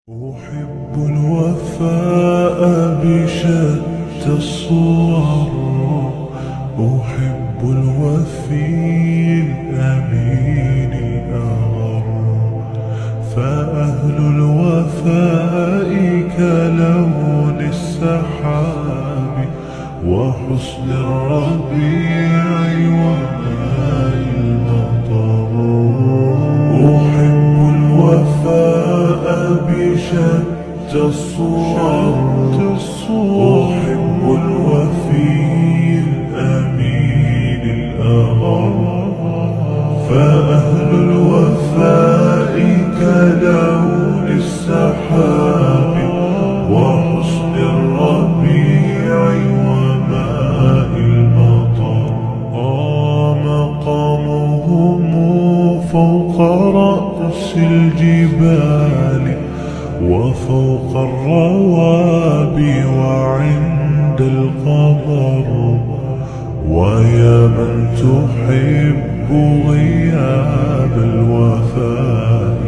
أحب الوفاء بشتى الصور، أحب الوفي الأمين الأغر، فأهل الوفاء كلون السحاب وحسن الربيع وماء المطر. أحب الوفاء بشتى الصور، أحب الوفي الأمين الأغر، فأهل الوفاء كلون السحاب وحسن الربيع وماء المطر. مقامهم فوق رأس الجبال وفوق الروابي وعند القمر. ويا من تحب غياب الوفاء،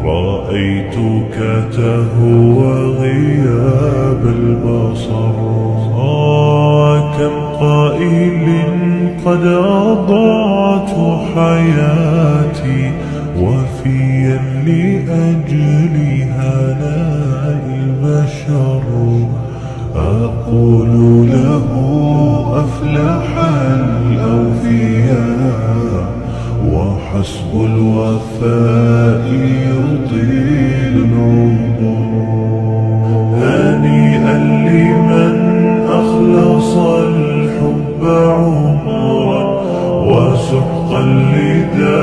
رأيتك تهوى غياب البصر. كم قائل قد أضعت حياتي وفيا لأجل هناء البشر. أقول له أفلح الأوفياء وحسب الوفاء يطيل العمر. هنيئا لمن أخلص الحب عمرا وسحقا لدار